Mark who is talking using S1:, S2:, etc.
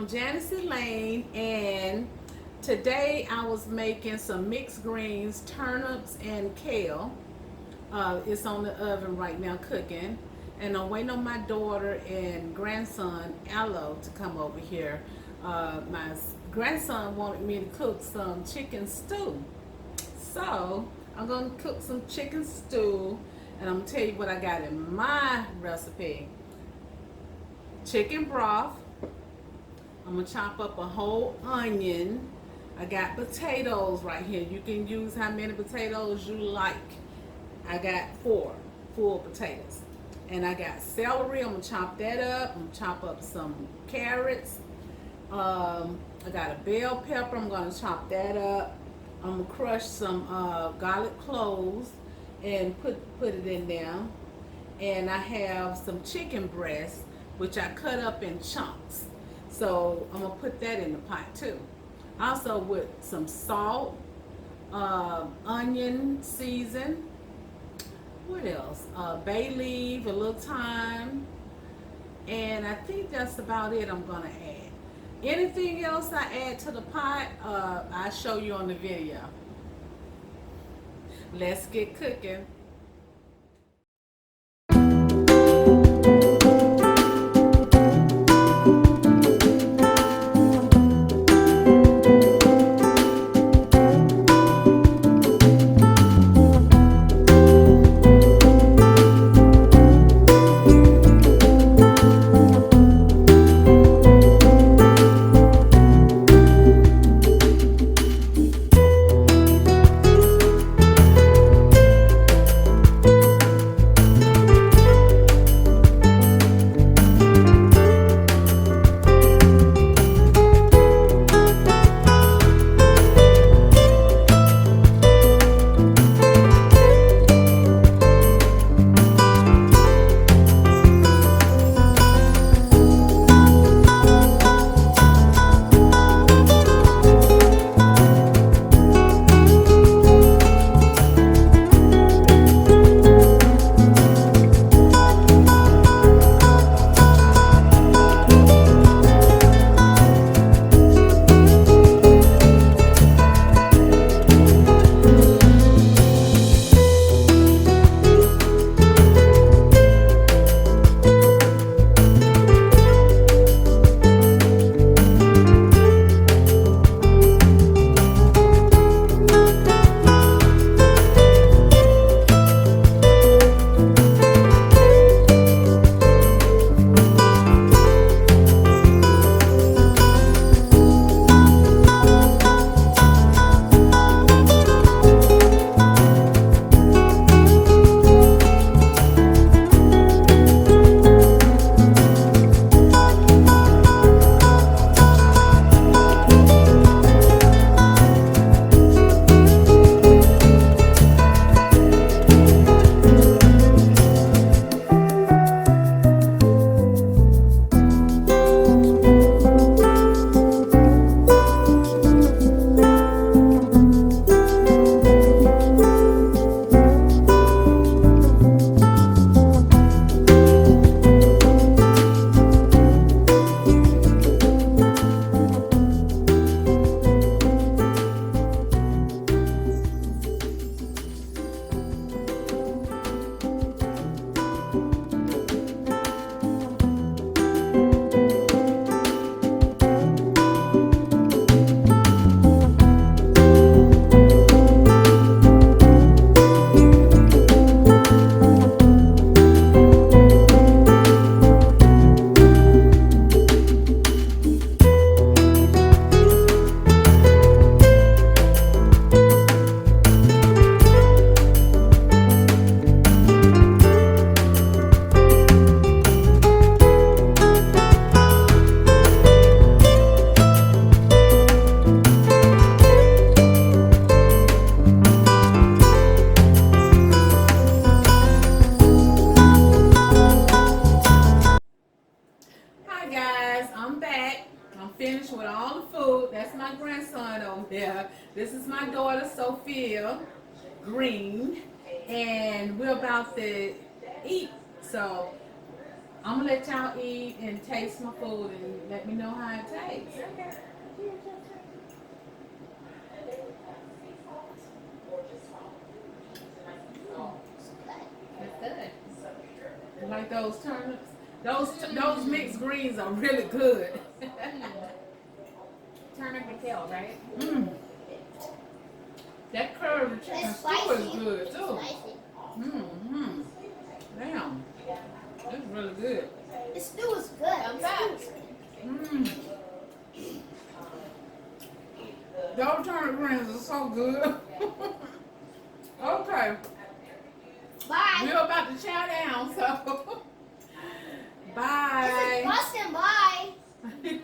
S1: Janice Elaine, and today I was making some mixed greens, turnips and kale. It's on the oven right now cooking, and I'm waiting on my daughter and grandson Aloe to come over here. My grandson wanted me to cook some chicken stew, so I'm gonna cook some chicken stew, and I'm gonna tell you what I got in my recipe. Chicken broth. I'm gonna chop up a whole onion. I got potatoes right here. You can use how many potatoes you like. I got four full potatoes. And I got celery. I'm gonna chop that up. I'm gonna chop up some carrots. I got a bell pepper. I'm gonna chop that up. I'm gonna crush some garlic cloves and put it in there. And I have some chicken breast, which I cut up in chunks. So I'm gonna put that in the pot too. Also with some salt, onion season. What else? Bay leaf, a little thyme, and I think that's about it. I'm gonna add. Anything else I add to the pot, I'll show you on the video. Let's get cooking. Finished with all the food. That's my grandson over there. This is my daughter Sophia Green, and we're about to eat. So I'm gonna let y'all eat and taste my food and let me know how it tastes.
S2: Okay. That's good.
S1: You like those turnips? Those mixed greens are really good.
S2: Turnip and kale, right?
S1: Mm. That curry chicken
S3: It's
S1: stew is
S3: spicy.
S1: good
S3: It's
S1: too.
S3: spicy.
S1: Mm-hmm. Damn, that's really good.
S3: The stew is good.
S2: Thumbs
S3: The
S2: up.
S3: stew is good.
S1: Mm. Those turnip greens are so good. Okay,
S3: Bye.
S1: we're about to chow down, so
S3: This is
S1: bye.
S3: Boston. Bye.